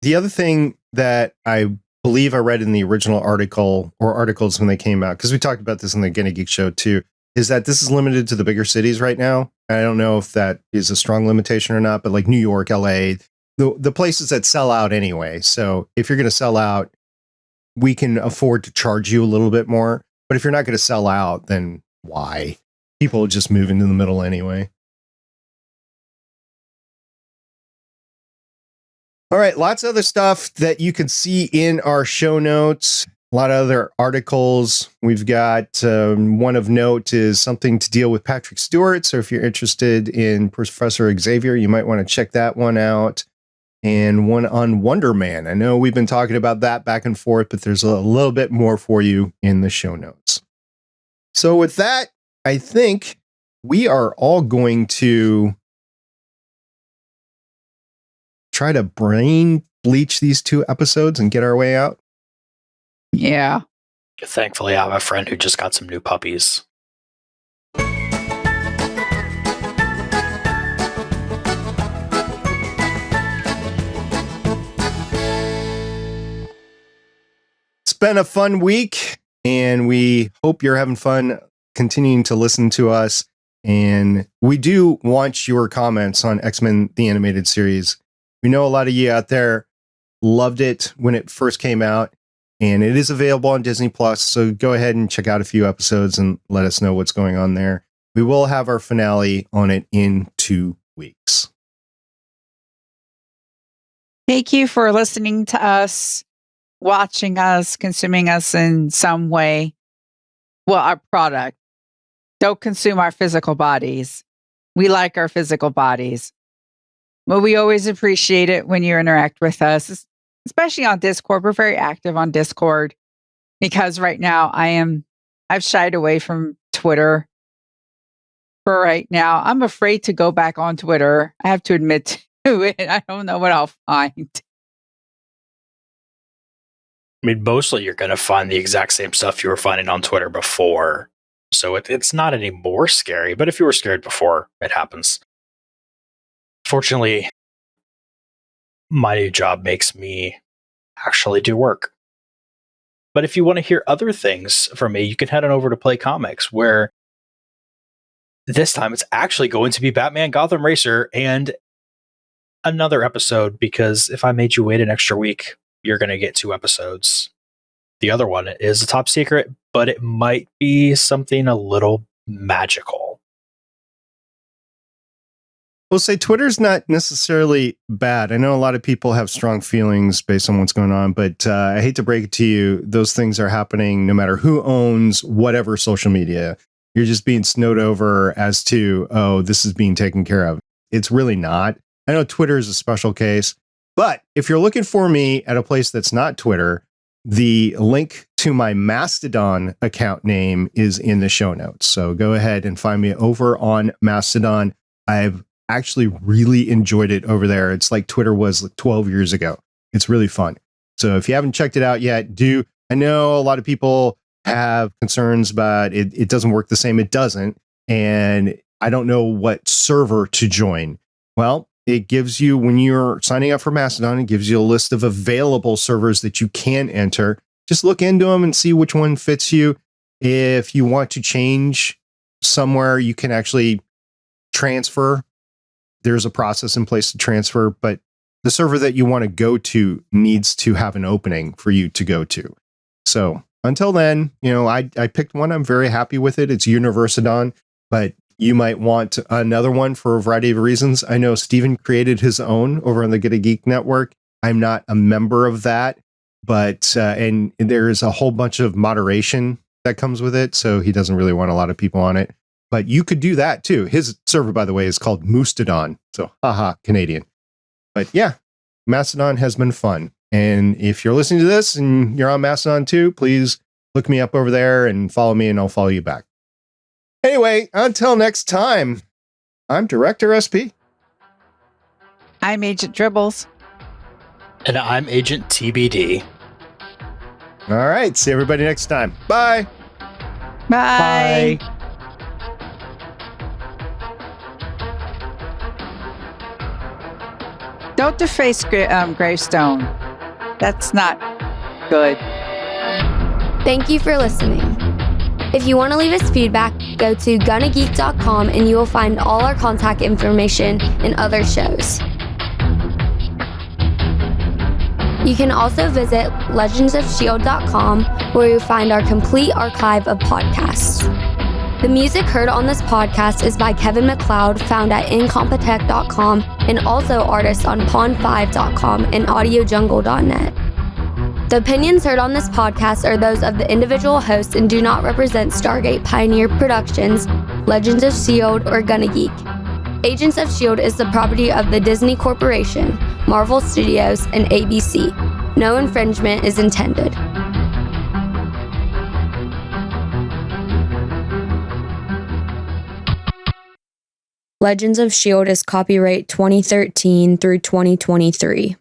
The other thing that I believe I read in the original article or articles when they came out, because we talked about this in the Guinea Geek show too, is that this is limited to the bigger cities right now. I don't know if that is a strong limitation or not, but like New York, LA, the places that sell out anyway. So if you're going to sell out, we can afford to charge you a little bit more. But if you're not going to sell out, then why? People just move into the middle anyway. All right, lots of other stuff that you can see in our show notes. A lot of other articles. We've got one of note is something to deal with Patrick Stewart. So if you're interested in Professor Xavier, you might want to check that one out. And one on Wonder Man. I know we've been talking about that back and forth, but there's a little bit more for you in the show notes. So with that, I think we are all going to try to brain bleach these 2 episodes and get our way out. Yeah. Thankfully, I have a friend who just got some new puppies. It's been a fun week, and we hope you're having fun continuing to listen to us. And we do want your comments on X-Men, the animated series. We know a lot of you out there loved it when it first came out, and it is available on Disney Plus. So go ahead and check out a few episodes and let us know what's going on there. We will have our finale on it in 2 weeks. Thank you for listening to us. watching us, consuming us in some way. Well, our product. Don't consume our physical bodies. We like our physical bodies. But we always appreciate it when you interact with us, especially on Discord. We're very active on Discord because right now I've shied away from Twitter for right now. I'm afraid to go back on Twitter. I have to admit to it. I don't know what I'll find. I mean, mostly you're going to find the exact same stuff you were finding on Twitter before. So it's not any more scary, but if you were scared before, it happens. Fortunately, my new job makes me actually do work. But if you want to hear other things from me, you can head on over to Play Comics, where this time it's actually going to be Batman Gotham Racer and another episode, because if I made you wait an extra week, you're going to get 2 episodes. The other one is a top secret, but it might be something a little magical. We'll say Twitter's not necessarily bad. I know a lot of people have strong feelings based on what's going on, but I hate to break it to you, those things are happening no matter who owns whatever social media. You're just being snowed over as to, oh, this is being taken care of. It's really not. I know Twitter is a special case, but if you're looking for me at a place that's not Twitter, the link to my Mastodon account name is in the show notes. So go ahead and find me over on Mastodon. I've actually really enjoyed it over there. It's like Twitter was like 12 years ago. It's really fun. So if you haven't checked it out yet, do. I know a lot of people have concerns about it. It doesn't work the same. It doesn't. And I don't know what server to join. Well, it gives you, when you're signing up for Mastodon, it gives you a list of available servers that you can enter. Just look into them and see which one fits you. If you want to change somewhere, you can actually transfer. There's a process in place to transfer, but the server that you want to go to needs to have an opening for you to go to. So until then, I picked one. I'm very happy with it. It's Universidon, but you might want another one for a variety of reasons. I know Steven created his own over on the Get a Geek Network. I'm not a member of that, but and there's a whole bunch of moderation that comes with it, so he doesn't really want a lot of people on it. But you could do that too. His server, by the way, is called Moostodon. So, haha, Canadian. But yeah, Mastodon has been fun. And if you're listening to this and you're on Mastodon too, please look me up over there and follow me, and I'll follow you back. Anyway, until next time, I'm Director SP. I'm Agent Dribbles. And I'm Agent TBD. All right, see everybody next time. Bye. Bye. Bye. Don't deface Gravestone. That's not good. Thank you for listening. If you want to leave us feedback, go to gonnageek.com and you will find all our contact information and other shows. You can also visit legendsofshield.com, where you'll find our complete archive of podcasts. The music heard on this podcast is by Kevin MacLeod, found at incompetech.com, and also artists on pond5.com and audiojungle.net. The opinions heard on this podcast are those of the individual hosts and do not represent Stargate Pioneer Productions, Legends of S.H.I.E.L.D, or Gonna Geek. Agents of S.H.I.E.L.D. is the property of the Disney Corporation, Marvel Studios, and ABC. No infringement is intended. Legends of S.H.I.E.L.D. is copyright 2013 through 2023.